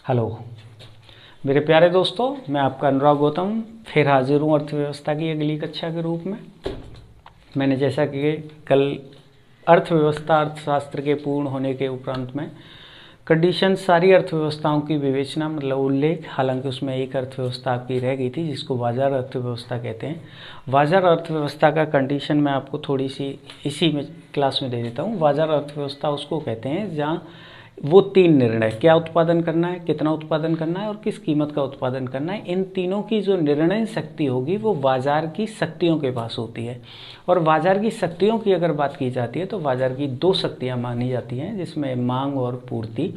Hello मेरे प्यारे दोस्तों, मैं आपका अनुराग गौतम फिर हाजिर हूँ अर्थव्यवस्था की अगली कक्षा के रूप में। मैंने जैसा कि कल अर्थव्यवस्था अर्थशास्त्र के पूर्ण होने के उपरांत में कंडीशन सारी अर्थव्यवस्थाओं की विवेचना मतलब उल्लेख, हालांकि उसमें एक अर्थव्यवस्था आपकी रह गई थी जिसको बाजार अर्थव्यवस्था कहते हैं। बाजार अर्थव्यवस्था का कंडीशन मैं आपको थोड़ी सी इसी में क्लास में दे देता हूँ। बाजार अर्थव्यवस्था उसको कहते हैं जहाँ वो तीन निर्णय, क्या उत्पादन करना है, कितना उत्पादन करना है और किस कीमत का उत्पादन करना है, इन तीनों की जो निर्णय शक्ति होगी वो बाजार की शक्तियों के पास होती है। और बाजार की शक्तियों की अगर बात की जाती है तो बाजार की दो शक्तियां मानी जाती हैं, जिसमें मांग और पूर्ति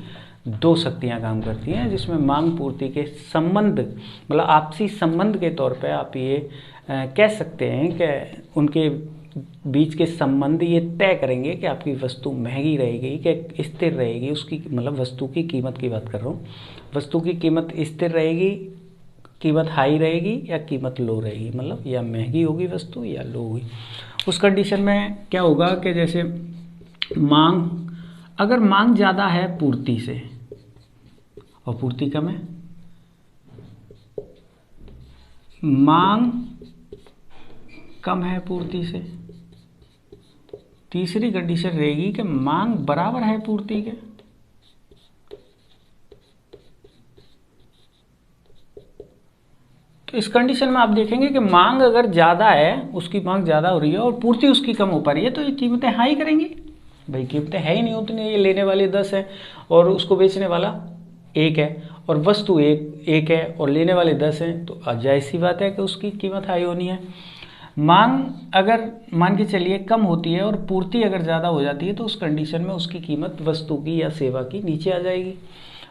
दो शक्तियां काम करती हैं। जिसमें मांग पूर्ति के संबंध मतलब आपसी संबंध के तौर पे आप ये कह सकते हैं कि उनके बीच के संबंध ये तय करेंगे कि आपकी वस्तु महंगी रहेगी कि स्थिर रहेगी। उसकी मतलब वस्तु की कीमत की बात कर रहा हूँ। वस्तु की कीमत स्थिर रहेगी, कीमत हाई रहेगी या कीमत लो रहेगी, मतलब या महंगी होगी वस्तु या लो होगी। उस कंडीशन में क्या होगा कि जैसे अगर मांग ज़्यादा है पूर्ति से और पूर्ति कम है, मांग कम है पूर्ति से। तीसरी कंडीशन रहेगी कि मांग बराबर है पूर्ति के। तो इस कंडीशन में आप देखेंगे कि मांग अगर ज़्यादा है, उसकी मांग ज़्यादा हो रही है और पूर्ति उसकी कम हो पा रही है, तो ये कीमतें हाई करेंगी। भाई कीमतें है ही नहीं उतनी, ये लेने वाले 10 है और उसको बेचने वाला 1 है और वस्तु एक है और लेने वाले 10 हैं, तो जाहिर सी बात है कि उसकी कीमत हाई होनी है। मांग अगर मान के चलिए कम होती है और पूर्ति अगर ज़्यादा हो जाती है तो उस कंडीशन में उसकी कीमत वस्तु की या सेवा की नीचे आ जाएगी।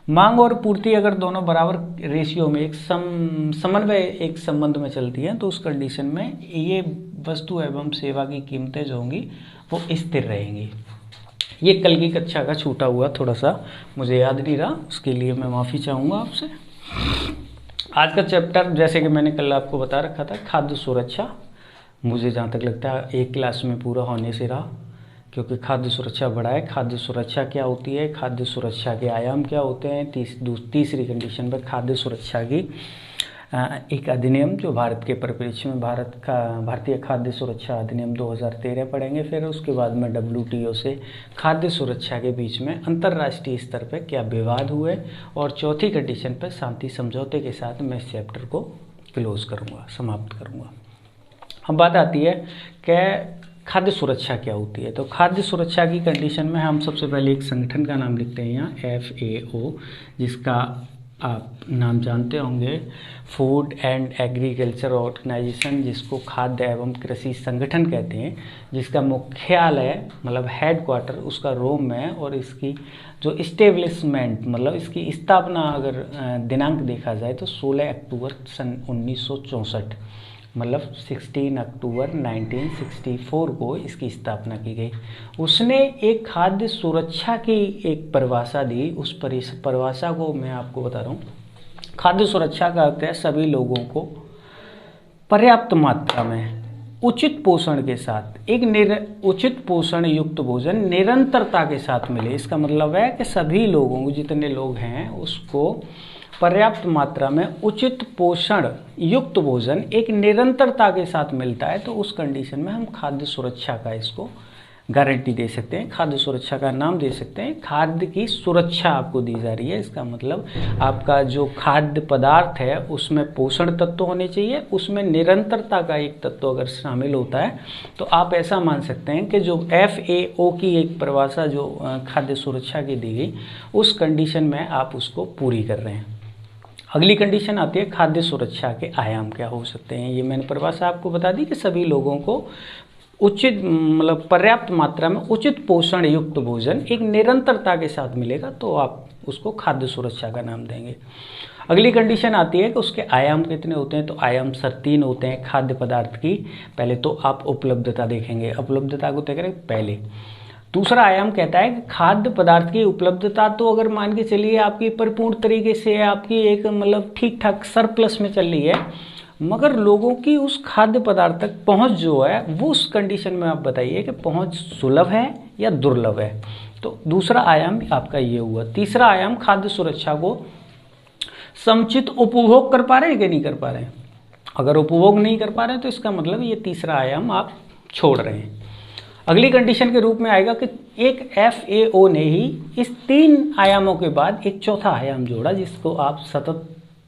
मांग और पूर्ति अगर दोनों बराबर रेशियो में एक समन्वय एक संबंध में चलती हैं तो उस कंडीशन में ये वस्तु एवं सेवा की कीमतें जो होंगी वो स्थिर रहेंगी। ये कल की कक्षा का छूटा हुआ थोड़ा सा मुझे याद नहीं रहा, उसके लिए मैं माफ़ी चाहूँगा आपसे। आज का चैप्टर जैसे कि मैंने कल आपको बता रखा था, खाद्य सुरक्षा, मुझे जहाँ तक लगता है एक क्लास में पूरा होने से रहा, क्योंकि खाद्य सुरक्षा बड़ा है। खाद्य सुरक्षा क्या होती है, खाद्य सुरक्षा के आयाम क्या होते हैं। तीसरी कंडीशन पर खाद्य सुरक्षा की एक अधिनियम जो भारत के परिप्रेक्ष्य में भारतीय खाद्य सुरक्षा अधिनियम 2013 पढ़ेंगे। फिर उसके बाद में WTO से खाद्य सुरक्षा के बीच में अंतर्राष्ट्रीय स्तर पर क्या विवाद हुए और चौथी कंडीशन पर शांति समझौते के साथ मैं इस चैप्टर को क्लोज करूँगा, समाप्त करूँगा। अब बात आती है कि खाद्य सुरक्षा क्या होती है। तो खाद्य सुरक्षा की कंडीशन में हम सबसे पहले एक संगठन का नाम लिखते हैं यहाँ, FAO, जिसका आप नाम जानते होंगे, फूड एंड एग्रीकल्चर ऑर्गेनाइजेशन, जिसको खाद्य एवं कृषि संगठन कहते हैं, जिसका मुख्यालय मतलब हेडक्वार्टर उसका रोम में है। और इसकी जो इस्टेब्लिशमेंट मतलब इसकी स्थापना अगर दिनांक देखा जाए तो 16 अक्टूबर सन 1964 मतलब 16 अक्टूबर 1964 को इसकी स्थापना की गई। उसने एक खाद्य सुरक्षा की एक परिभाषा दी। उस परिभाषा को मैं आपको बता रहा हूँ। खाद्य सुरक्षा का अर्थ है सभी लोगों को पर्याप्त मात्रा में उचित पोषण के साथ एक उचित पोषण युक्त भोजन निरंतरता के साथ मिले। इसका मतलब है कि सभी लोगों को, जितने लोग हैं, उसको पर्याप्त मात्रा में उचित पोषण युक्त भोजन एक निरंतरता के साथ मिलता है। तो उस कंडीशन में हम खाद्य सुरक्षा का इसको गारंटी दे सकते हैं, खाद्य सुरक्षा का नाम दे सकते हैं। खाद्य की सुरक्षा आपको दी जा रही है, इसका मतलब आपका जो खाद्य पदार्थ है उसमें पोषण तत्व होने चाहिए, उसमें निरंतरता का एक तत्व अगर शामिल होता है तो आप ऐसा मान सकते हैं कि जो FAO की एक परिभाषा जो खाद्य सुरक्षा की दी गई, उस कंडीशन में आप उसको पूरी कर रहे हैं। अगली कंडीशन आती है खाद्य सुरक्षा के आयाम क्या हो सकते हैं। ये मैंने परिभाषा आपको बता दी कि सभी लोगों को उचित मतलब पर्याप्त मात्रा में उचित पोषण युक्त भोजन एक निरंतरता के साथ मिलेगा तो आप उसको खाद्य सुरक्षा का नाम देंगे। अगली कंडीशन आती है कि उसके आयाम कितने होते हैं। तो आयाम सर 3 होते हैं खाद्य पदार्थ की। पहले तो आप उपलब्धता देखेंगे, उपलब्धता को तय करें पहले। दूसरा आयाम कहता है कि खाद्य पदार्थ की उपलब्धता तो अगर मान के चलिए आपकी परिपूर्ण तरीके से आपकी एक मतलब ठीक ठाक सरप्लस में चल रही है, मगर लोगों की उस खाद्य पदार्थ तक पहुंच जो है वो उस कंडीशन में आप बताइए कि पहुंच सुलभ है या दुर्लभ है। तो दूसरा आयाम आपका ये हुआ। तीसरा आयाम खाद्य सुरक्षा को समुचित उपभोग कर पा रहे हैं कि नहीं कर पा रहे हैं। अगर उपभोग नहीं कर पा रहे हैं तो इसका मतलब ये तीसरा आयाम आप छोड़ रहे हैं। अगली कंडीशन के रूप में आएगा कि एक FAO ने ही इस 3 आयामों के बाद एक चौथा आयाम जोड़ा, जिसको आप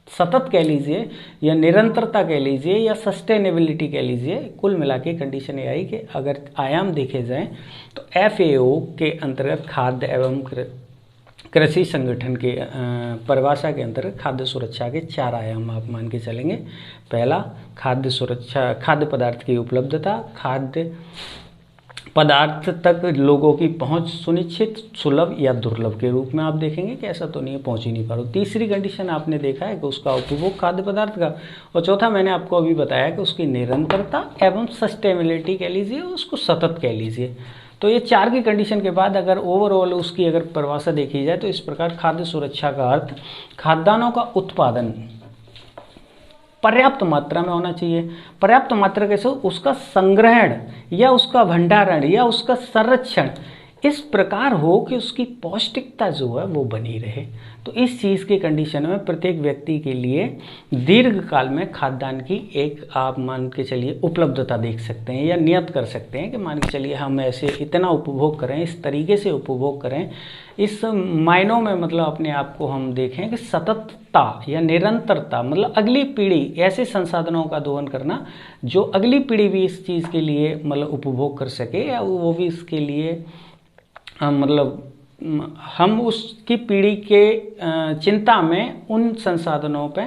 सतत कह लीजिए या निरंतरता कह लीजिए या सस्टेनेबिलिटी कह लीजिए। कुल मिला के कंडीशन ये आई कि अगर आयाम देखे जाएं तो FAO के अंतर्गत खाद्य एवं कृषि संगठन के परिभाषा के अंतर्गत खाद्य सुरक्षा के 4 आयाम आप मान के चलेंगे। पहला, खाद्य सुरक्षा, खाद्य पदार्थ की उपलब्धता, खाद्य पदार्थ तक लोगों की पहुंच सुनिश्चित, सुलभ या दुर्लभ के रूप में आप देखेंगे कि ऐसा तो नहीं है पहुंच ही नहीं पा रहा। तीसरी कंडीशन आपने देखा है कि उसका उपभोग खाद्य पदार्थ का, और चौथा मैंने आपको अभी बताया कि उसकी निरंतरता एवं सस्टेनेबिलिटी कह लीजिए, उसको सतत कह लीजिए। तो ये 4 की कंडीशन के बाद अगर ओवरऑल उसकी अगर परिभाषा देखी जाए तो इस प्रकार खाद्य सुरक्षा का अर्थ खाद्यान्नों का उत्पादन पर्याप्त मात्रा में होना चाहिए। पर्याप्त मात्रा कैसे? उसका संग्रहण या उसका भंडारण या उसका संरक्षण इस प्रकार हो कि उसकी पौष्टिकता जो है वो बनी रहे। तो इस चीज़ की कंडीशन में प्रत्येक व्यक्ति के लिए दीर्घ काल में खाद्यान्न की एक आप मान के चलिए उपलब्धता देख सकते हैं या नियत कर सकते हैं कि मान के चलिए हम ऐसे इतना उपभोग करें, इस तरीके से उपभोग करें, इस मायनों में मतलब अपने आप को हम देखें कि सततता या निरंतरता मतलब अगली पीढ़ी ऐसे संसाधनों का दोहन करना जो अगली पीढ़ी भी इस चीज़ के लिए मतलब उपभोग कर सके या वो भी इसके लिए मतलब हम उसकी पीढ़ी के चिंता में उन संसाधनों पे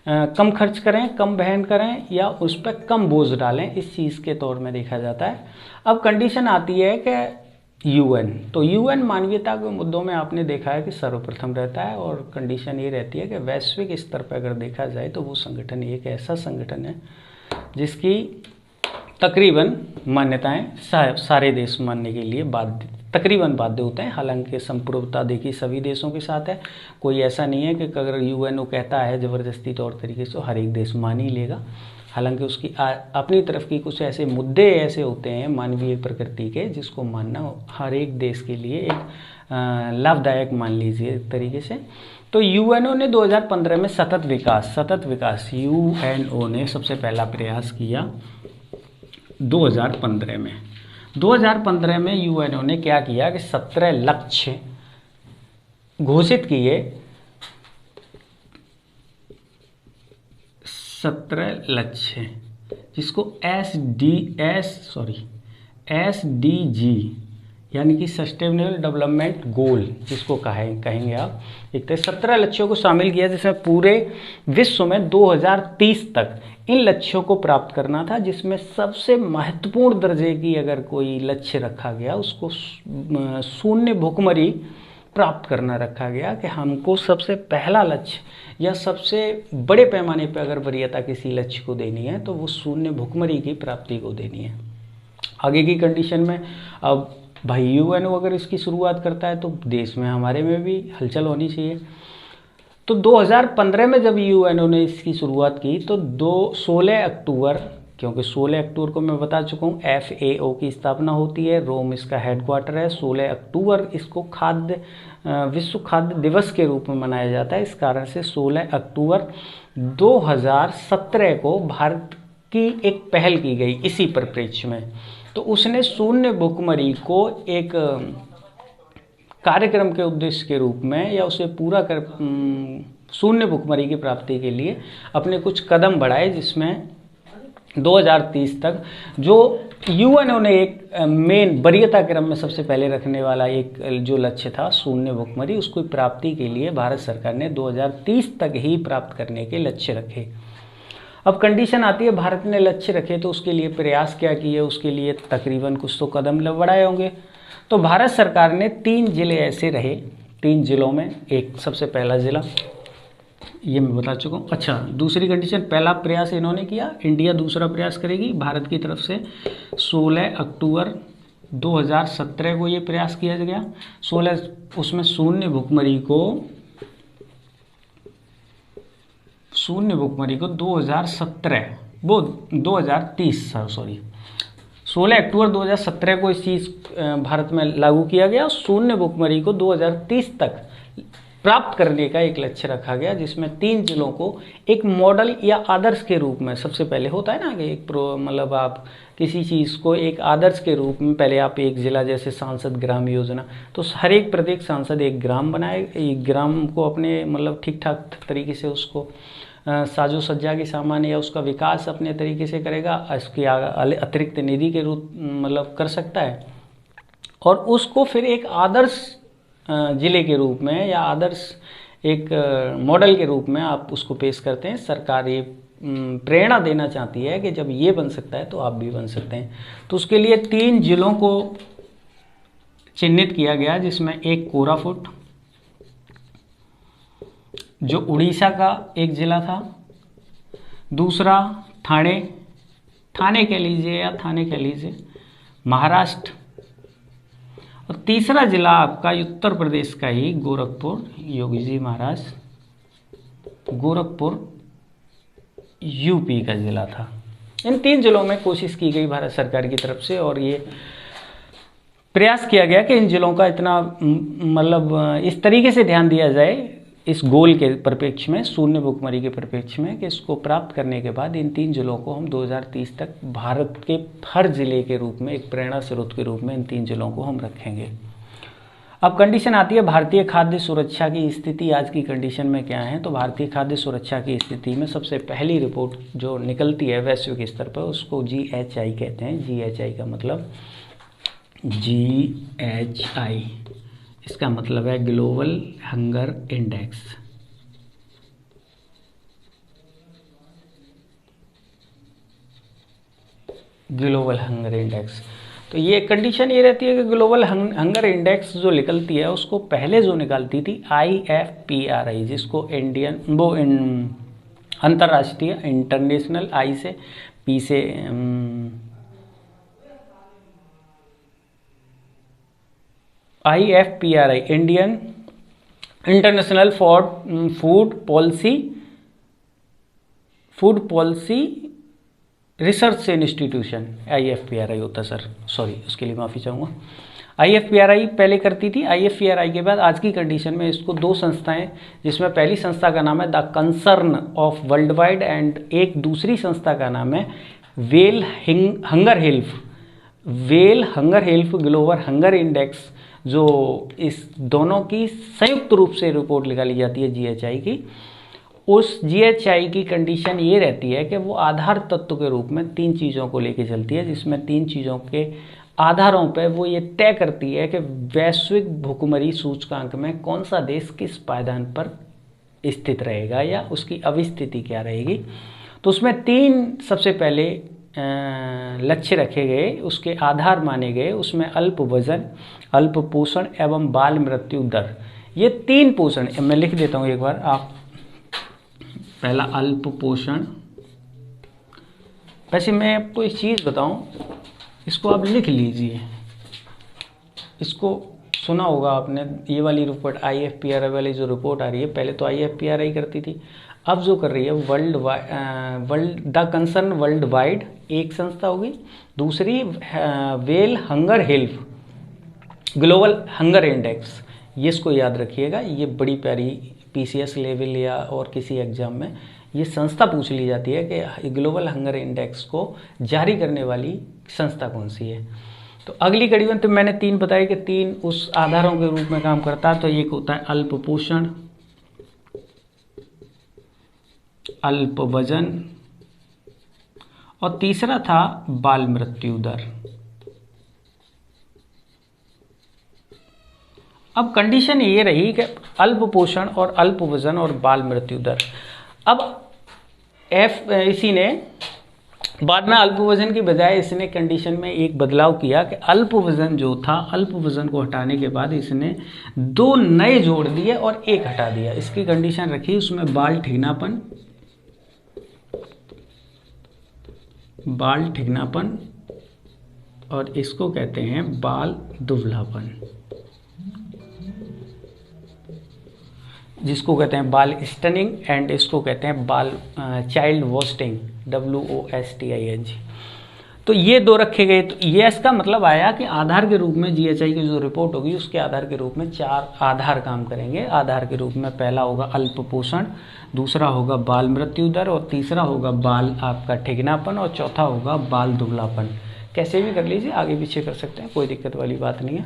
कम खर्च करें, कम बहन करें या उस पर कम बोझ डालें, इस चीज़ के तौर में देखा जाता है। अब कंडीशन आती है कि UN, तो UN मानवीयता के मुद्दों में आपने देखा है कि सर्वप्रथम रहता है और कंडीशन ये रहती है कि वैश्विक स्तर पर अगर देखा जाए तो वो संगठन एक ऐसा संगठन है जिसकी तकरीबन मान्यताएं सारे देश मानने के लिए तकरीबन बाध्य होते हैं। हालांकि संप्रभुता देखिए सभी देशों के साथ है, कोई ऐसा नहीं है कि अगर UN कहता है ज़बरदस्ती तौर तरीके से हर एक देश मान ही लेगा। हालांकि उसकी अपनी तरफ की कुछ ऐसे मुद्दे ऐसे होते हैं मानवीय प्रकृति के जिसको मानना हर एक देश के लिए एक लाभदायक मान लीजिए एक तरीके से। तो UNO ने 2015 में सतत विकास UNO ने सबसे पहला प्रयास किया 2015 में। 2015 में UNO ने क्या किया कि 17 लक्ष्य घोषित किए, 17 लक्ष्य जिसको SDG यानी कि सस्टेनेबल डेवलपमेंट गोल जिसको कहेंगे आप, एक तरह 17 लक्ष्यों को शामिल किया जिसमें पूरे विश्व में 2030 तक इन लक्ष्यों को प्राप्त करना था, जिसमें सबसे महत्वपूर्ण दर्जे की अगर कोई लक्ष्य रखा गया उसको शून्य भुखमरी प्राप्त करना रखा गया कि हमको सबसे पहला लक्ष्य या सबसे बड़े पैमाने पर अगर वरीयता किसी लक्ष्य को देनी है तो वो शून्य भुखमरी की प्राप्ति को देनी है। आगे की कंडीशन में अब भाई UNO अगर इसकी शुरुआत करता है तो देश में हमारे में भी हलचल होनी चाहिए। तो 2015 में जब UNO ने इसकी शुरुआत की तो 16 अक्टूबर, क्योंकि 16 अक्टूबर को मैं बता चुका हूँ FAO की स्थापना होती है, रोम इसका हेडक्वार्टर है। 16 अक्टूबर इसको विश्व खाद्य दिवस के रूप में मनाया जाता है। इस कारण से 16 अक्टूबर 2017 को भारत की एक पहल की गई इसी परिप्रेक्ष्य में। तो उसने शून्य भुखमरी को एक कार्यक्रम के उद्देश्य के रूप में या उसे पूरा कर शून्य भुखमरी की प्राप्ति के लिए अपने कुछ कदम बढ़ाए, जिसमें 2030 तक जो UNO ने एक मेन वरीयता क्रम में सबसे पहले रखने वाला एक जो लक्ष्य था शून्य भुखमरी, उसको प्राप्ति के लिए भारत सरकार ने 2030 तक ही प्राप्त करने के लक्ष्य रखे। अब कंडीशन आती है भारत ने लक्ष्य रखे तो उसके लिए प्रयास क्या किए, उसके लिए तकरीबन कुछ तो कदम बढ़ाए होंगे। तो भारत सरकार ने 3 जिले ऐसे रहे, 3 जिलों में एक सबसे पहला जिला ये मैं बता चुका हूँ। अच्छा, दूसरी कंडीशन, पहला प्रयास इन्होंने किया, इंडिया दूसरा प्रयास करेगी भारत की तरफ से। 16 अक्टूबर 2017 को ये प्रयास किया गया। 16 उसमें शून्य भुखमरी को 2017 वो 2030 सॉरी 16 अक्टूबर 2017 को इस चीज़ भारत में लागू किया गया। शून्य भुखमरी को 2030 तक प्राप्त करने का एक लक्ष्य रखा गया, जिसमें 3 जिलों को एक मॉडल या आदर्श के रूप में, सबसे पहले होता है ना कि एक मतलब आप किसी चीज़ को एक आदर्श के रूप में, पहले आप एक जिला, जैसे सांसद ग्राम योजना, तो हर एक प्रत्येक सांसद एक ग्राम बनाए, एक ग्राम को अपने मतलब ठीक ठाक तरीके से उसको साजो सज्जा के सामान या उसका विकास अपने तरीके से करेगा, इसके अतिरिक्त निधि के रूप मतलब कर सकता है, और उसको फिर एक आदर्श जिले के रूप में या आदर्श एक मॉडल के रूप में आप उसको पेश करते हैं। सरकार ये प्रेरणा देना चाहती है कि जब ये बन सकता है तो आप भी बन सकते हैं। तो उसके लिए 3 जिलों को चिन्हित किया गया, जिसमें एक कोरापुट जो उड़ीसा का एक जिला था, दूसरा ठाणे कह लीजिए महाराष्ट्र, और तीसरा जिला आपका उत्तर प्रदेश का ही गोरखपुर, योगी जी महाराज, गोरखपुर यूपी का जिला था। इन 3 जिलों में कोशिश की गई भारत सरकार की तरफ से, और ये प्रयास किया गया कि इन जिलों का इतना मतलब इस तरीके से ध्यान दिया जाए इस गोल के परिप्रेक्ष्य में, शून्य भुखमरी के परिप्रेक्ष्य में, कि इसको प्राप्त करने के बाद इन 3 जिलों को हम 2030 तक भारत के हर जिले के रूप में एक प्रेरणा स्रोत के रूप में इन 3 जिलों को हम रखेंगे। अब कंडीशन आती है भारतीय खाद्य सुरक्षा की स्थिति आज की कंडीशन में क्या है। तो भारतीय खाद्य सुरक्षा की स्थिति में सबसे पहली रिपोर्ट जो निकलती है वैश्विक स्तर पर, उसको GHI कहते हैं। GHI का मतलब GHI, इसका मतलब है global hunger index. Global hunger index, तो ये कंडीशन ये रहती है कि ग्लोबल हंगर इंडेक्स जो निकलती है उसको पहले जो निकालती थी IFPRI, जिसको अंतर्राष्ट्रीय, इंटरनेशनल, आई से पी से IFPRI, Indian international for food policy research institution, IFPRI होता है सर, सॉरी उसके लिए माफ़ी चाहूँगा। IFPRI पहले करती थी। IFPRI के बाद आज की कंडीशन में इसको 2 संस्थाएं, जिसमें पहली संस्था का नाम है the concern of world wide, and एक दूसरी संस्था का नाम है well hunger health global hunger index, जो इस दोनों की संयुक्त रूप से रिपोर्ट निकाली जाती है GHI की। उस GHI की कंडीशन ये रहती है कि वो आधार तत्व के रूप में 3 चीज़ों को लेके चलती है, जिसमें 3 चीज़ों के आधारों पर वो ये तय करती है कि वैश्विक भुखमरी सूचकांक में कौन सा देश किस पायदान पर स्थित रहेगा या उसकी अवस्थिति क्या रहेगी। तो उसमें 3 सबसे पहले लक्ष्य रखे गए, उसके आधार माने गए। उसमें अल्प वजन, अल्प पोषण एवं बाल मृत्यु दर, ये 3 पोषण मैं लिख देता हूँ एक बार। आप पहला अल्प पोषण, वैसे मैं आपको एक चीज़ बताऊं, इसको आप लिख लीजिए, इसको सुना होगा आपने, ये वाली रिपोर्ट IFPRI वाली जो रिपोर्ट आ रही है, पहले तो IFPRI करती थी, अब जो कर रही है द कंसर्न वर्ल्ड वाइड एक संस्था होगी, दूसरी well hunger health global hunger index. ये इसको याद रखिएगा, ये बड़ी प्यारी PCS लेवल या और किसी एग्जाम में ये संस्था पूछ ली जाती है कि ग्लोबल हंगर इंडेक्स को जारी करने वाली संस्था कौन सी है। तो अगली कड़ी में तो मैंने 3 बताया कि 3 उस आधारों के रूप में काम करता है। तो एक होता है अल्प पोषण, अल्प वजन, और तीसरा था बाल मृत्यु दर। अब कंडीशन ये रही कि अल्प पोषण और अल्प वजन और बाल मृत्यु दर। अब इसी ने बाद में अल्प वजन की बजाय इसने कंडीशन में एक बदलाव किया कि अल्प वजन जो था, अल्प वजन को हटाने के बाद इसने 2 नए जोड़ दिए और 1 हटा दिया। इसकी कंडीशन रखी, उसमें बाल ठिगनापन और इसको कहते हैं बाल दुबलापन, जिसको कहते हैं बाल स्टनिंग, एंड इसको कहते हैं बाल चाइल्ड वोस्टिंग, WOSTING। तो ये दो रखे गए। तो ये इसका मतलब आया कि आधार के रूप में जीएचआई की जो रिपोर्ट होगी उसके आधार के रूप में 4 आधार काम करेंगे। आधार के रूप में पहला होगा अल्प पोषण, दूसरा होगा बाल मृत्यु दर, और तीसरा होगा बाल आपका ठिगनापन, और चौथा होगा बाल दुबलापन। कैसे भी कर लीजिए, आगे पीछे कर सकते हैं, कोई दिक्कत वाली बात नहीं है।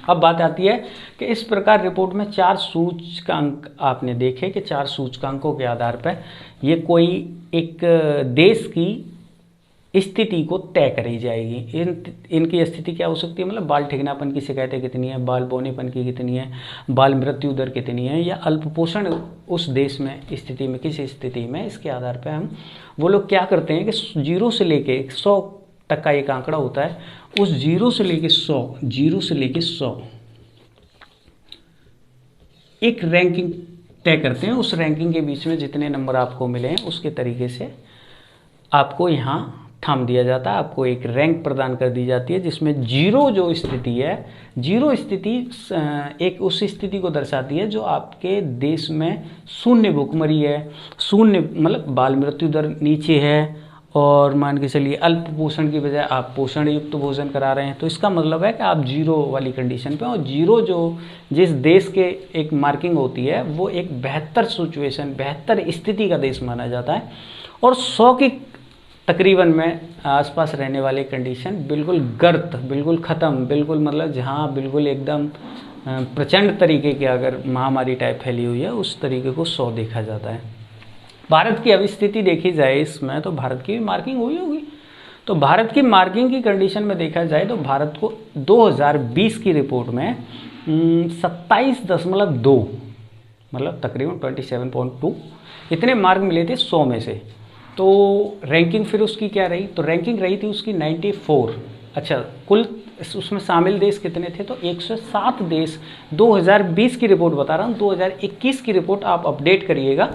अब बात आती है कि इस प्रकार रिपोर्ट में 4 सूचकांक आपने देखे कि 4 सूचकांकों के आधार पर ये कोई एक देश की स्थिति को तय करी जाएगी। इनकी स्थिति क्या हो सकती है, मतलब बाल ठिगनापन की शिकायतें कितनी है, बाल बौनेपन की कितनी है, बाल मृत्यु दर कितनी है, या अल्पपोषण उस देश में स्थिति में किस स्थिति में, इसके आधार पर हम वो लोग क्या करते हैं कि 0 से लेके 100 तक का एक आंकड़ा होता है, उस 0 से लेके 100 एक रैंकिंग तय करते हैं। उस रैंकिंग के बीच में जितने नंबर आपको मिले हैं उसके तरीके से आपको यहाँ ठाम दिया जाता है, आपको एक रैंक प्रदान कर दी जाती है, जिसमें 0 जो स्थिति है, 0 स्थिति एक उस स्थिति को दर्शाती है जो आपके देश में शून्य भुखमरी है, शून्य मतलब बाल मृत्यु दर नीचे है, और मान के चलिए अल्प पोषण की बजाय आप पोषण युक्त भोजन करा रहे हैं। तो इसका मतलब है कि आप 0 वाली कंडीशन पे, और 0 जो जिस देश के एक मार्किंग होती है वो एक बेहतर सिचुएशन, बेहतर स्थिति का देश माना जाता है, और 100 की तकरीबन में आसपास रहने वाले कंडीशन बिल्कुल गर्त, बिल्कुल ख़त्म, बिल्कुल मतलब जहाँ बिल्कुल एकदम प्रचंड तरीके की अगर महामारी टाइप फैली हुई है उस तरीके को 100 देखा जाता है। भारत की अब स्थिति देखी जाए इसमें, तो भारत की भी मार्किंग हुई होगी। तो भारत की मार्किंग की कंडीशन में देखा जाए तो भारत को 2020 की रिपोर्ट में 27.2 मतलब तकरीबन 27.2 इतने मार्क मिले थे 100 में से। तो रैंकिंग फिर उसकी क्या रही, तो रैंकिंग रही थी उसकी 94। अच्छा, कुल उसमें शामिल देश कितने थे, तो 107 देश। 2020 की रिपोर्ट बता रहा हूँ, 2021 की रिपोर्ट आप अपडेट करिएगा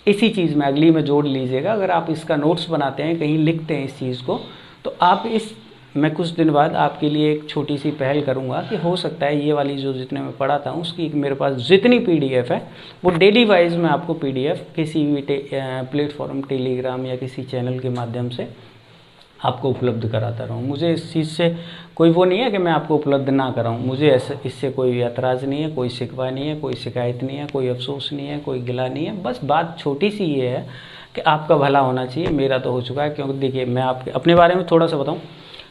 इसी चीज़ में, अगली में जोड़ लीजिएगा। अगर आप इसका नोट्स बनाते हैं, कहीं लिखते हैं इस चीज़ को, तो आप मैं कुछ दिन बाद आपके लिए एक छोटी सी पहल करूंगा कि हो सकता है ये वाली जो जितने मैं पढ़ाता हूँ उसकी मेरे पास जितनी PDF है वो डेली वाइज मैं आपको PDF किसी भी प्लेटफॉर्म, टेलीग्राम या किसी चैनल के माध्यम से आपको उपलब्ध कराता रहूँ। मुझे इस चीज़ से कोई वो नहीं है कि मैं आपको उपलब्ध ना कराऊँ, मुझे ऐसे इससे कोई ऐतराज़ नहीं है, कोई शिकवा नहीं है, कोई शिकायत नहीं है, कोई अफसोस नहीं है, कोई गिला नहीं है। बस बात छोटी सी ये है कि आपका भला होना चाहिए। मेरा तो हो चुका है, क्योंकि देखिए मैं आपके अपने बारे में थोड़ा सा बताऊँ।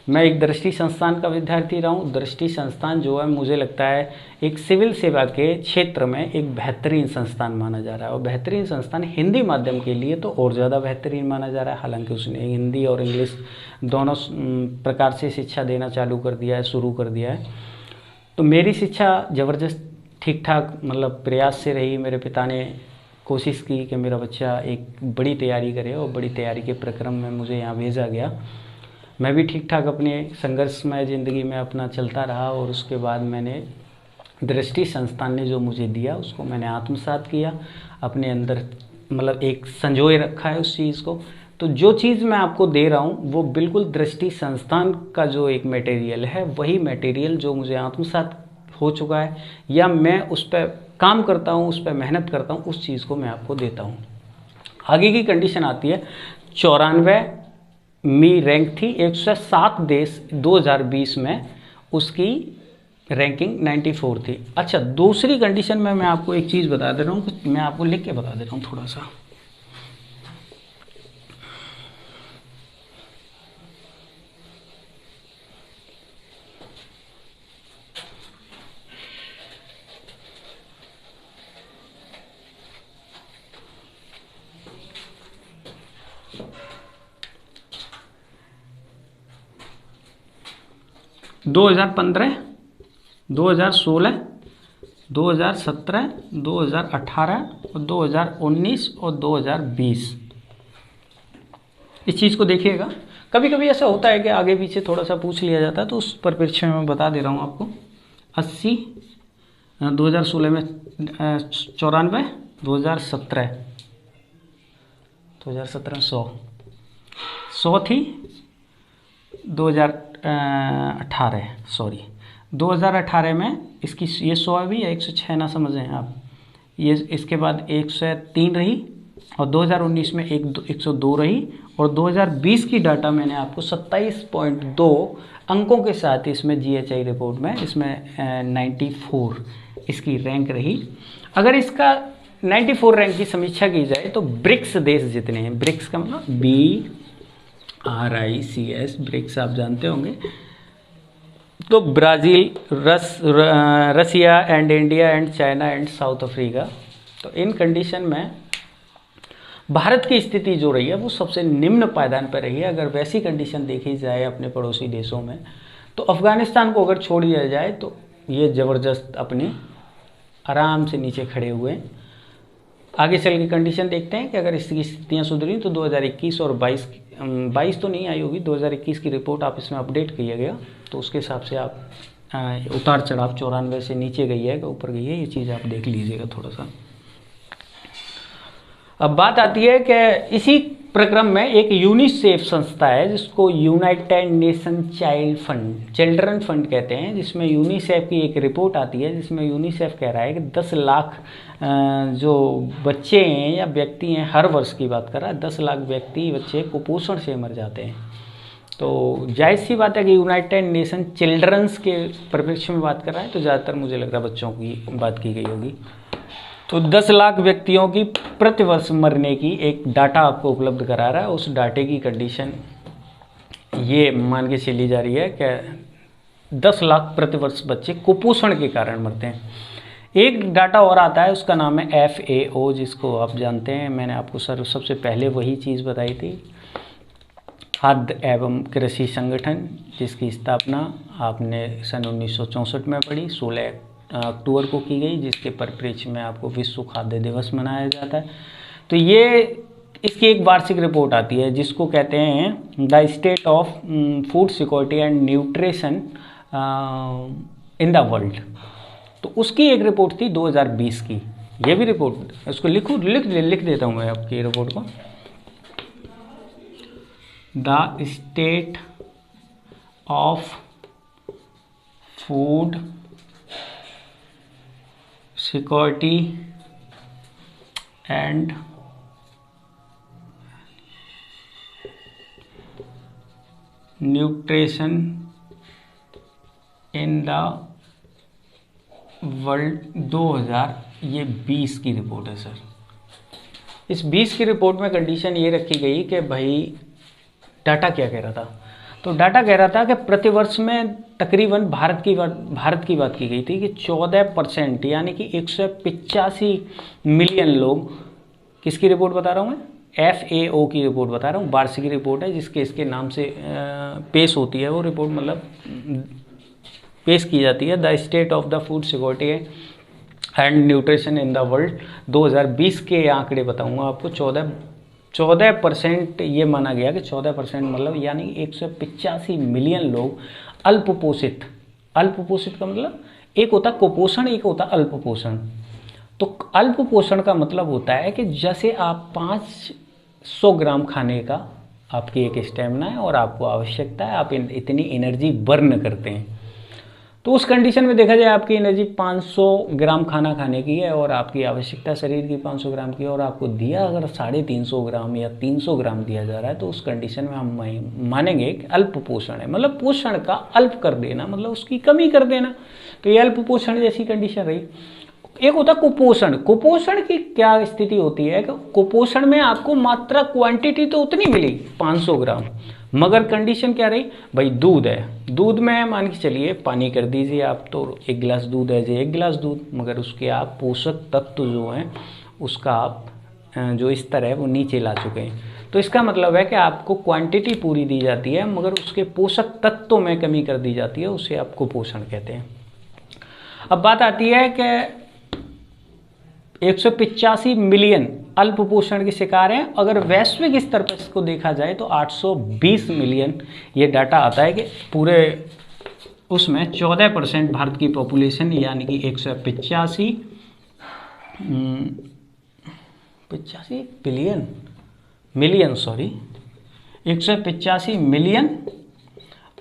मैं एक दृष्टि संस्थान का विद्यार्थी रहा हूँ। दृष्टि संस्थान जो है मुझे लगता है एक सिविल सेवा के क्षेत्र में एक बेहतरीन संस्थान माना जा रहा है, और बेहतरीन संस्थान हिंदी माध्यम के लिए तो और ज़्यादा बेहतरीन माना जा रहा है। हालांकि उसने हिंदी और इंग्लिश दोनों प्रकार से शिक्षा देना चालू कर दिया है, शुरू कर दिया है। तो मेरी शिक्षा ज़बरदस्त ठीक ठाक मतलब प्रयास से रही। मेरे पिता ने कोशिश की कि मेरा बच्चा एक बड़ी तैयारी करे, और बड़ी तैयारी के प्रक्रम में मुझे यहाँ भेजा गया। मैं भी ठीक ठाक अपने संघर्षमय ज़िंदगी में अपना चलता रहा, और उसके बाद मैंने दृष्टि संस्थान ने जो मुझे दिया उसको मैंने आत्मसात किया, अपने अंदर मतलब एक संजोए रखा है उस चीज़ को। तो जो चीज़ मैं आपको दे रहा हूँ वो बिल्कुल दृष्टि संस्थान का जो एक मटेरियल है वही मटेरियल जो मुझे आत्मसात हो चुका है, या मैं उस पर काम करता हूँ, उस पर मेहनत करता हूँ, उस चीज़ को मैं आपको देता हूँ। आगे की कंडीशन आती है 94वीं रैंक थी, 107 देश 2020 में उसकी रैंकिंग 94 थी। अच्छा, दूसरी कंडीशन में मैं आपको एक चीज़ बता दे रहा हूँ, मैं आपको लिख के बता दे रहा हूँ थोड़ा सा। दो 2015, 2016, 2017, 2018 और 2019 और 2020 इस चीज़ को देखिएगा। कभी कभी ऐसा होता है कि आगे पीछे थोड़ा सा पूछ लिया जाता है, तो उस परिप्रेक्ष्य में मैं बता दे रहा हूँ आपको। 80, 2016 में 94, 2017 में 100 थी, 2018 में इसकी ये 100 भी या 106 ना समझें आप, ये इसके बाद 103 रही, और 2019 में 102 रही, और 2020 की डाटा मैंने आपको 27.2 अंकों के साथ इसमें GHI रिपोर्ट में इसमें 94 इसकी रैंक रही। अगर इसका 94 रैंक की समीक्षा की जाए तो ब्रिक्स देश जितने हैं, ब्रिक्स का मतलब BRICS, ब्रिक्स आप जानते होंगे, तो Brazil, Russia and India and China and South Africa. तो इन कंडीशन में भारत की स्थिति जो रही है वो सबसे निम्न पायदान पर रही है। अगर वैसी कंडीशन देखी जाए अपने पड़ोसी देशों में, तो अफ़गानिस्तान को अगर छोड़ दिया जाए तो ये ज़बरदस्त अपनी आराम से नीचे खड़े हुए। आगे चल के कंडीशन देखते हैं कि अगर इसकी स्थितियाँ सुधरी तो 2021 और 22 तो नहीं आई होगी, 2021 की रिपोर्ट आप इसमें अपडेट किया गया, तो उसके हिसाब से आप उतार चढ़ाव 94 से नीचे गई है कि ऊपर गई है, ये चीज़ आप देख लीजिएगा थोड़ा सा। अब बात आती है कि इसी प्रक्रम में एक यूनिसेफ संस्था है जिसको यूनाइटेड नेशन चिल्ड्रन फंड कहते हैं, जिसमें यूनिसेफ की एक रिपोर्ट आती है जिसमें यूनिसेफ कह रहा है कि 10 लाख जो बच्चे हैं या व्यक्ति हैं, हर वर्ष की बात कर रहा है, 10 लाख व्यक्ति बच्चे कुपोषण से मर जाते हैं। तो जायज़ सी बात है कि यूनाइटेड नेशन चिल्ड्रंस के परिप्रेक्ष्य में बात कर रहा है, तो ज़्यादातर मुझे लग रहा है बच्चों की बात की गई होगी। तो 10 लाख व्यक्तियों की प्रति वर्ष मरने की एक डाटा आपको उपलब्ध करा रहा है। उस डाटे की कंडीशन ये मान के चली जा रही है कि 10 लाख प्रति वर्ष बच्चे कुपोषण के कारण मरते हैं। एक डाटा और आता है, उसका नाम है FAO, जिसको आप जानते हैं, मैंने आपको सबसे पहले वही चीज़ बताई थी, खाद्य एवं कृषि संगठन, जिसकी स्थापना आपने सन 1964 में पढ़ी, 16 अक्टूबर को की गई, जिसके परिप्रेक्ष्य में आपको विश्व खाद्य दिवस मनाया जाता है। तो ये इसकी एक वार्षिक रिपोर्ट आती है जिसको कहते हैं the state of food security and nutrition in the world. तो उसकी एक रिपोर्ट थी 2020 की। ये भी रिपोर्ट उसको लिख देता हूँ मैं आपकी रिपोर्ट को। The state of food security and nutrition in the world 2020 की रिपोर्ट है सर। इस 20 की रिपोर्ट में कंडीशन ये रखी गई कि भाई डाटा क्या कह रहा था, तो डाटा कह रहा था कि प्रतिवर्ष में तकरीबन भारत की बात की गई थी कि 14% यानी कि 185 मिलियन लोग, किसकी रिपोर्ट बता रहा हूँ मैं, FAO की रिपोर्ट बता रहा हूँ, वार्षिक रिपोर्ट है जिसके इसके नाम से पेश होती है वो रिपोर्ट, मतलब पेश की जाती है। The state of the food security and nutrition in the world 2020 के आंकड़े बताऊँगा आपको। 14% ये माना गया कि 14% मतलब यानी 185 मिलियन लोग अल्पपोषित का मतलब एक होता कुपोषण, एक होता अल्पपोषण। तो अल्पपोषण का मतलब होता है कि जैसे आप 500 ग्राम खाने का आपकी एक स्टेमिना है और आपको आवश्यकता है, आप इतनी एनर्जी बर्न करते हैं, तो उस कंडीशन में देखा जाए आपकी एनर्जी 500 ग्राम खाना खाने की है और आपकी आवश्यकता शरीर की 500 ग्राम की है, और आपको दिया अगर 350 ग्राम या 300 ग्राम दिया जा रहा है, तो उस कंडीशन में हम मानेंगे कि अल्प पोषण है, मतलब पोषण का अल्प कर देना, मतलब उसकी कमी कर देना। तो ये अल्प पोषण जैसी कंडीशन रही। एक होता कुपोषण। कुपोषण की क्या स्थिति होती है कि कुपोषण में आपको मात्रा क्वांटिटी तो उतनी मिली 500 ग्राम, मगर कंडीशन क्या रही भाई, दूध है, दूध में मान के चलिए पानी कर दीजिए आप, तो 1 गिलास दूध है जो 1 गिलास दूध, मगर उसके आप पोषक तत्व जो हैं उसका आप जो स्तर है वो नीचे ला चुके हैं। तो इसका मतलब है कि आपको क्वांटिटी पूरी दी जाती है मगर उसके पोषक तत्वों में कमी कर दी जाती है, उसे आप कुपोषण कहते हैं। अब बात आती है कि 185 मिलियन अल्पपोषण के शिकार हैं। अगर वैश्विक स्तर पर इसको देखा जाए तो 820 मिलियन ये डाटा आता है कि पूरे उसमें 14% भारत की पॉपुलेशन यानी कि 185 मिलियन 185 मिलियन,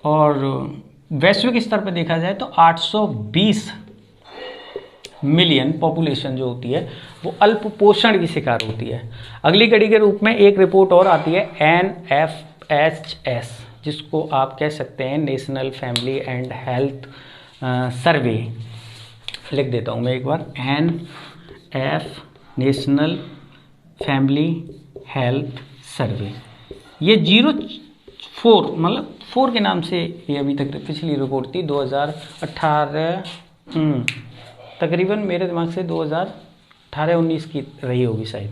और वैश्विक स्तर पर देखा जाए तो 820 मिलियन पॉपुलेशन जो होती है वो अल्प पोषण की शिकार होती है। अगली कड़ी के रूप में एक रिपोर्ट और आती है NFHS, जिसको आप कह सकते हैं national family and health survey. लिख देता हूँ मैं एक बार, NF national family health survey. ये 04 मतलब 4 के नाम से ये अभी तक पिछली रिपोर्ट थी 2018, तकरीबन मेरे दिमाग से 2018-19 की रही होगी शायद।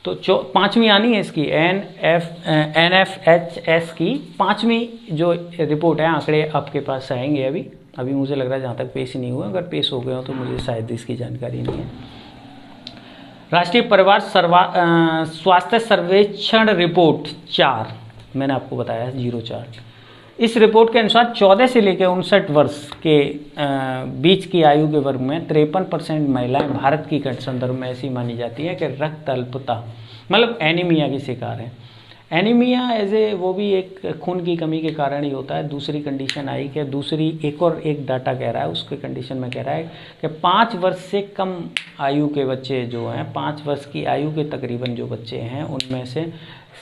तो पाँचवीं आनी है इसकी NFHS की पाँचवीं जो रिपोर्ट है। आंकड़े आपके पास आएंगे अभी मुझे लग रहा है जहाँ तक पेश नहीं हुआ, अगर पेश हो गए हो तो मुझे शायद इसकी जानकारी नहीं है। राष्ट्रीय परिवार स्वास्थ्य सर्वेक्षण रिपोर्ट 4 मैंने आपको बताया 04। इस रिपोर्ट के अनुसार 14 से लेकर 59 वर्ष के बीच की आयु के वर्ग में 53% महिलाएं भारत की संदर्भ में ऐसी मानी जाती है कि रक्त अल्पता मतलब एनीमिया की शिकार है। एनीमिया वो भी एक खून की कमी के कारण ही होता है। दूसरी कंडीशन आई कि एक डाटा कह रहा है, उसके कंडीशन में कह रहा है कि 5 वर्ष से कम आयु के बच्चे जो हैं, 5 वर्ष की आयु के तकरीबन जो बच्चे हैं उनमें से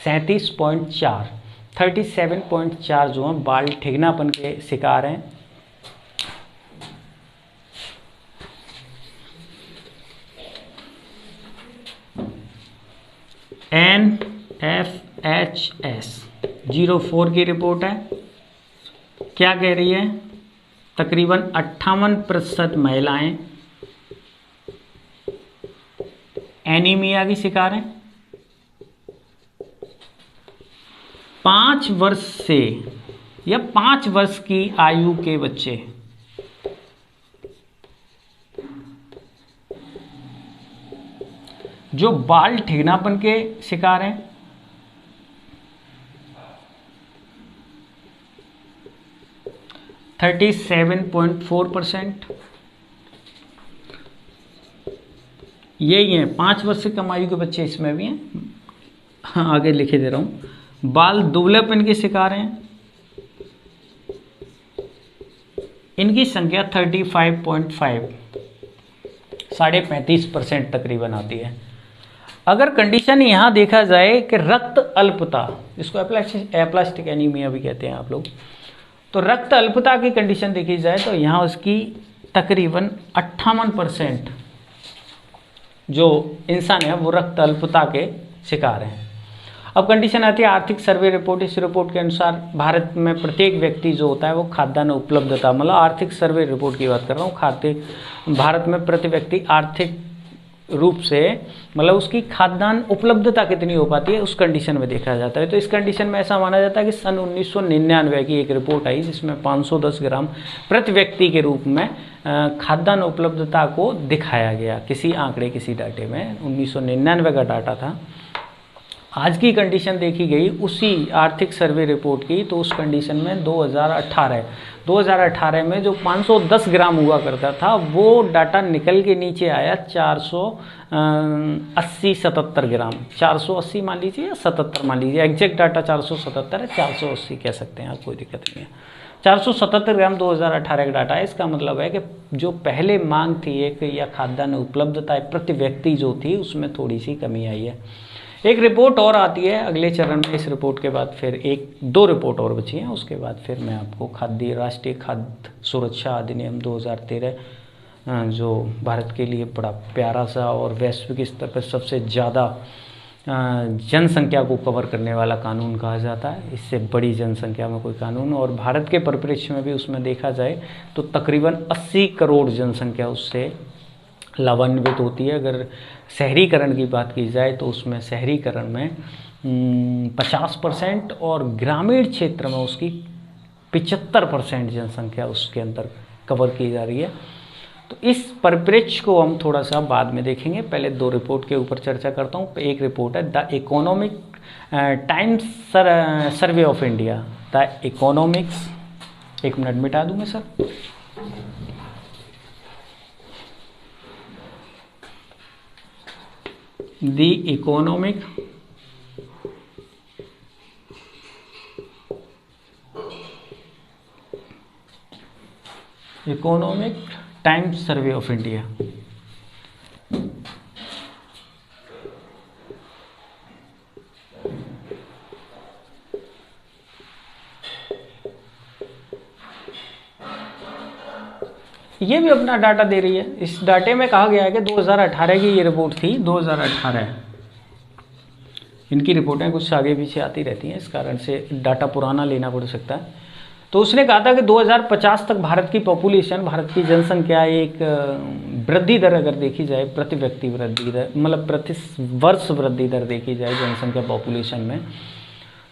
37.4 जो हैं बाल ठिगनापन के शिकार हैं। NFHS 04 की रिपोर्ट है। क्या कह रही है? तकरीबन 58% महिलाएं एनीमिया की शिकार हैं। 5 वर्ष से या 5 वर्ष की आयु के बच्चे जो बाल ठिगनापन के शिकार हैं, (37.4%) यही है। 5 वर्ष से कम आयु के बच्चे इसमें भी हैं। हाँ, आगे लिखे दे रहा हूं। बाल दुबलेपन के शिकार हैं, इनकी संख्या 35.5 35.5% तकरीबन आती है। अगर कंडीशन यहां देखा जाए कि रक्त अल्पता, इसको एप्लास्टिक एनीमिया भी कहते हैं आप लोग, तो रक्त अल्पता की कंडीशन देखी जाए तो यहां उसकी तकरीबन 58% जो इंसान है वो रक्त अल्पता के शिकार हैं। अब कंडीशन आती है आर्थिक सर्वे रिपोर्ट। इस रिपोर्ट के अनुसार भारत में प्रत्येक व्यक्ति जो होता है वो खाद्यान्न उपलब्धता, मतलब आर्थिक सर्वे रिपोर्ट की बात कर रहा हूँ, भारत में प्रति व्यक्ति आर्थिक रूप से मतलब उसकी खाद्यान्न उपलब्धता कितनी हो पाती है उस कंडीशन में देखा जाता है। तो इस कंडीशन में ऐसा माना जाता है कि सन 1999 की एक रिपोर्ट आई जिसमें 510 ग्राम प्रति व्यक्ति के रूप में खाद्यान्न उपलब्धता को दिखाया गया किसी डाटे में। 1999 का डाटा था। आज की कंडीशन देखी गई उसी आर्थिक सर्वे रिपोर्ट की, तो उस कंडीशन में 2018 में जो 510 ग्राम हुआ करता था वो डाटा निकल के नीचे आया 480-77 ग्राम। 480 मान लीजिए या 77 मान लीजिए, एग्जैक्ट डाटा 477 है, 480 कह सकते हैं आप, कोई दिक्कत नहीं है। 477 ग्राम 2018 का डाटा है। इसका मतलब है कि जो पहले मांग थी एक या खाद्यान्न उपलब्धता प्रति व्यक्ति जो थी उसमें थोड़ी सी कमी आई है। एक रिपोर्ट और आती है अगले चरण में। इस रिपोर्ट के बाद फिर 1-2 रिपोर्ट और बची हैं, उसके बाद फिर मैं आपको राष्ट्रीय खाद्य सुरक्षा अधिनियम 2013 जो भारत के लिए बड़ा प्यारा सा और वैश्विक स्तर पर सबसे ज़्यादा जनसंख्या को कवर करने वाला कानून कहा जाता है। इससे बड़ी जनसंख्या में कोई कानून, और भारत के परिप्रेक्ष्य में भी उसमें देखा जाए तो तकरीबन 80 करोड़ जनसंख्या उससे लाभान्वित होती है। अगर शहरीकरण की बात की जाए तो उसमें शहरीकरण में 50% और ग्रामीण क्षेत्र में उसकी 75% जनसंख्या उसके अंदर कवर की जा रही है। तो इस परिप्रेक्ष्य को हम थोड़ा सा बाद में देखेंगे। पहले 2 रिपोर्ट के ऊपर चर्चा करता हूँ। एक रिपोर्ट है the economic times survey of India. The economics, 1 minute मिटा दूंगा sir. The economic times survey of India. ये भी अपना डाटा दे रही है। इस डाटे में कहा गया है कि 2018 की ये रिपोर्ट थी, 2018 इनकी रिपोर्टें कुछ आगे पीछे आती रहती हैं, इस कारण से डाटा पुराना लेना पड़ सकता है। तो उसने कहा था कि 2050 तक भारत की पॉपुलेशन, भारत की जनसंख्या एक वृद्धि दर अगर देखी जाए, प्रति व्यक्ति वृद्धि दर मतलब प्रति वर्ष वृद्धि दर देखी जाए जनसंख्या पॉपुलेशन में,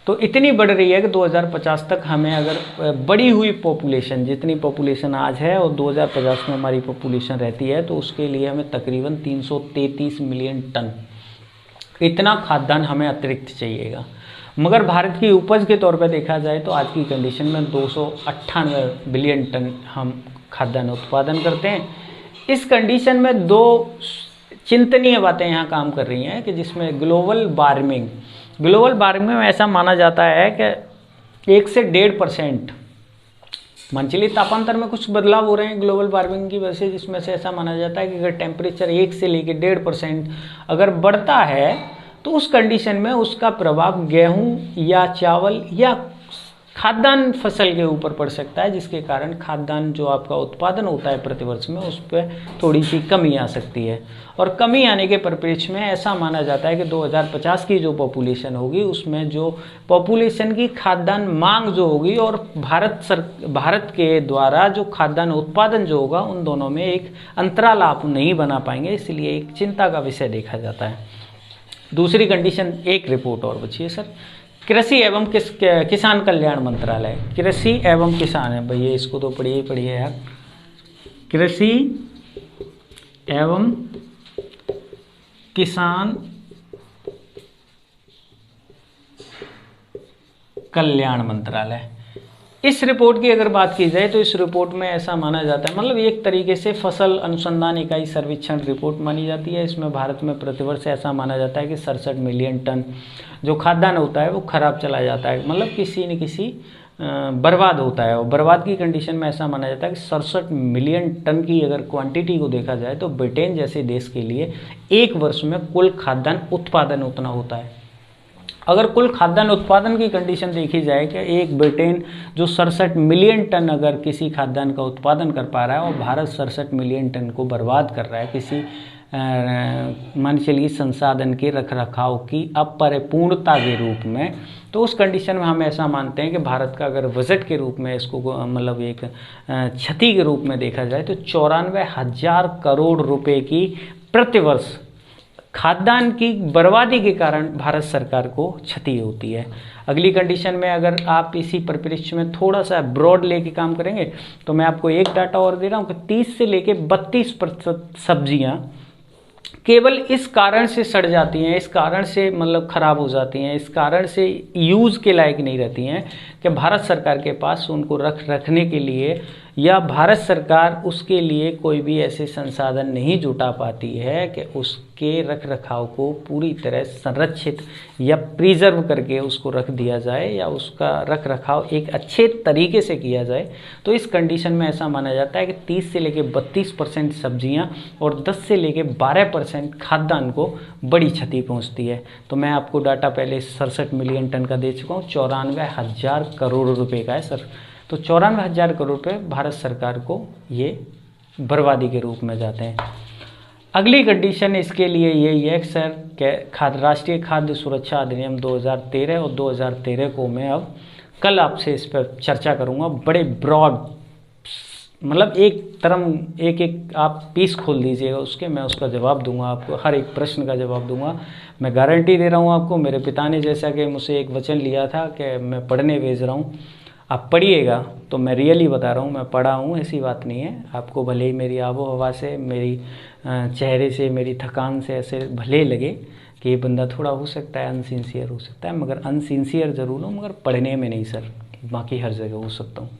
तो इतनी बढ़ रही है कि 2050 तक हमें अगर बढ़ी हुई पॉपुलेशन, जितनी पॉपुलेशन आज है और 2050 में हमारी पॉपुलेशन रहती है, तो उसके लिए हमें तकरीबन 333 मिलियन टन इतना खाद्यान्न हमें अतिरिक्त चाहिएगा। मगर भारत की उपज के तौर पर देखा जाए तो आज की कंडीशन में 298 बिलियन टन हम खाद्यान्न उत्पादन करते हैं। इस कंडीशन में दो चिंतनीय बातें यहाँ काम कर रही हैं कि जिसमें ग्लोबल वार्मिंग में ऐसा माना जाता है कि 1 से 1.5% मंचली तापांतर में कुछ बदलाव हो रहे हैं ग्लोबल वार्मिंग की वजह से, जिसमें से ऐसा माना जाता है कि अगर टेम्परेचर 1 से लेकर 1.5% अगर बढ़ता है तो उस कंडीशन में उसका प्रभाव गेहूं या चावल या खाद्यान्न फसल के ऊपर पड़ सकता है, जिसके कारण खाद्यान्न जो आपका उत्पादन होता है प्रतिवर्ष में उस पर थोड़ी सी कमी आ सकती है। और कमी आने के परिप्रेक्ष्य में ऐसा माना जाता है कि 2050 की जो पॉपुलेशन होगी उसमें जो पॉपुलेशन की खाद्यान्न मांग जो होगी और भारत के द्वारा जो खाद्यान्न उत्पादन जो होगा, उन दोनों में एक अंतराल आप नहीं बना पाएंगे, इसलिए एक चिंता का विषय देखा जाता है। दूसरी कंडीशन, एक रिपोर्ट और बची है सर, कृषि एवं किसान कल्याण मंत्रालय, कृषि एवं किसान है भैया, इसको तो पढ़िए यार, कृषि एवं किसान कल्याण मंत्रालय। इस रिपोर्ट की अगर बात की जाए तो इस रिपोर्ट में ऐसा माना जाता है, मतलब एक तरीके से फसल अनुसंधान इकाई सर्वेक्षण रिपोर्ट मानी जाती है। इसमें भारत में प्रतिवर्ष ऐसा माना जाता है कि 67 मिलियन टन जो खाद्यान्न होता है वो खराब चला जाता है, मतलब किसी न किसी बर्बाद होता है। और बर्बाद की कंडीशन में ऐसा माना जाता है कि 67 मिलियन टन की अगर क्वांटिटी को देखा जाए तो ब्रिटेन जैसे देश के लिए एक वर्ष में कुल खाद्यान्न उत्पादन उतना होता है। अगर कुल खाद्यान्न उत्पादन की कंडीशन देखी जाए कि एक ब्रिटेन जो 67 मिलियन टन अगर किसी खाद्यान्न का उत्पादन कर पा रहा है और भारत 67 मिलियन टन को बर्बाद कर रहा है किसी मान चलिए संसाधन के रखरखाव की अपरिपूर्णता के रूप में, तो उस कंडीशन में हम ऐसा मानते हैं कि भारत का अगर बजट के रूप में इसको मतलब एक क्षति के रूप में देखा जाए तो 94,000 करोड़ रुपए की प्रतिवर्ष खाद्यान्न की बर्बादी के कारण भारत सरकार को क्षति होती है। अगली कंडीशन में अगर आप इसी परिप्रेक्ष्य में थोड़ा सा ब्रॉड लेके काम करेंगे तो मैं आपको एक डाटा और दे रहा हूँ कि 30 से लेके 32% सब्जियां केवल इस कारण से सड़ जाती हैं, इस कारण से मतलब खराब हो जाती हैं, इस कारण से यूज़ के लायक नहीं रहती हैं कि भारत सरकार के पास उनको रखने के लिए या भारत सरकार उसके लिए कोई भी ऐसे संसाधन नहीं जुटा पाती है कि उसके रख रखाव को पूरी तरह संरक्षित या प्रिजर्व करके उसको रख दिया जाए या उसका रख रखाव एक अच्छे तरीके से किया जाए। तो इस कंडीशन में ऐसा माना जाता है कि 30 से लेके 32% सब्जियां और 10 से लेके 12% खाद्यान्न को बड़ी क्षति पहुंचती है। तो मैं आपको डाटा पहले 67 मिलियन टन का दे चुका हूँ, 94,000 करोड़ रुपए का है सर। तो 94,000 करोड़ रुपए भारत सरकार को ये बर्बादी के रूप में जाते हैं। अगली कंडीशन इसके लिए यही है सर, राष्ट्रीय खाद्य सुरक्षा अधिनियम 2013 और 2013 को मैं अब कल आपसे इस पर चर्चा करूँगा। बड़े ब्रॉड मतलब एक आप पीस खोल दीजिएगा उसके, मैं उसका जवाब दूंगा आपको, हर एक प्रश्न का जवाब दूंगा। मैं गारंटी दे रहा हूँ आपको, मेरे पिता ने जैसा कि मुझसे एक वचन लिया था कि मैं पढ़ने भेज रहा हूँ, आप पढ़िएगा, तो मैं रियली बता रहा हूँ मैं पढ़ा हूँ, ऐसी बात नहीं है। आपको भले ही मेरी आबो हवा से, मेरी चेहरे से, मेरी थकान से ऐसे भले लगे कि ये बंदा थोड़ा हो सकता है अनसिंसियर हो सकता है, मगर अनसिंसियर ज़रूर हूँ, मगर पढ़ने में नहीं सर, बाकी हर जगह हो सकता हूँ।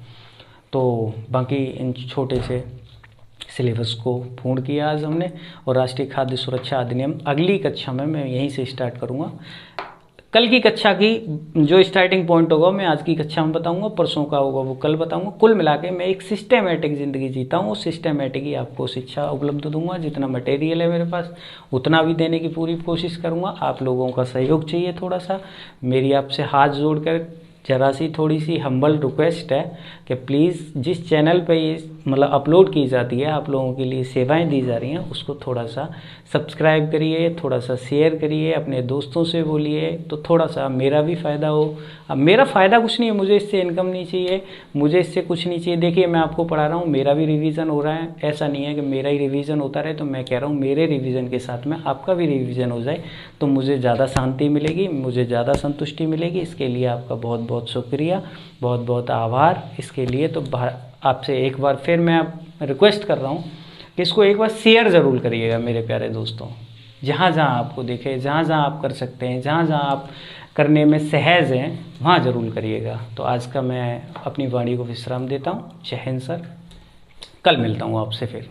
तो बाकी इन छोटे से सिलेबस को पूर्ण किया आज हमने, और राष्ट्रीय खाद्य सुरक्षा अधिनियम अगली कक्षा में मैं यहीं से स्टार्ट करूँगा। कल की कक्षा की जो स्टार्टिंग पॉइंट होगा मैं आज की कक्षा में बताऊंगा, परसों का होगा वो कल बताऊंगा। कुल मिला के मैं एक सिस्टमेटिक ज़िंदगी जीता हूँ, सिस्टमेटिक ही आपको शिक्षा उपलब्ध दूंगा। जितना मटेरियल है मेरे पास उतना भी देने की पूरी कोशिश करूँगा। आप लोगों का सहयोग चाहिए थोड़ा सा, मेरी आपसे हाथ जोड़कर जरा सी थोड़ी सी हम्बल रिक्वेस्ट है कि प्लीज़ जिस चैनल पे ये मतलब अपलोड की जाती है, आप लोगों के लिए सेवाएं दी जा रही हैं, उसको थोड़ा सा सब्सक्राइब करिए, थोड़ा सा शेयर करिए, अपने दोस्तों से बोलिए, तो थोड़ा सा मेरा भी फ़ायदा हो। अब मेरा फ़ायदा कुछ नहीं है, मुझे इससे इनकम नहीं चाहिए, मुझे इससे कुछ नहीं चाहिए। देखिए मैं आपको पढ़ा रहा हूँ, मेरा भी रिवीजन हो रहा है, ऐसा नहीं है कि मेरा ही रिवीजन होता रहे। तो मैं कह रहा हूँ मेरे रिवीजन के साथ में आपका भी रिवीजन हो जाए, तो मुझे ज़्यादा शांति मिलेगी, मुझे ज़्यादा संतुष्टि मिलेगी। इसके लिए आपका बहुत बहुत शुक्रिया, बहुत बहुत आभार इसके लिए। तो आपसे एक बार फिर मैं रिक्वेस्ट कर रहा हूँ कि इसको एक बार शेयर ज़रूर करिएगा मेरे प्यारे दोस्तों, जहाँ जहाँ आपको दिखे, जहाँ जहाँ आप कर सकते हैं, जहाँ जहाँ आप करने में सहज हैं, वहाँ ज़रूर करिएगा। तो आज का मैं अपनी वाणी को विश्राम देता हूँ। जय हिंद सर, कल मिलता हूँ आपसे फिर।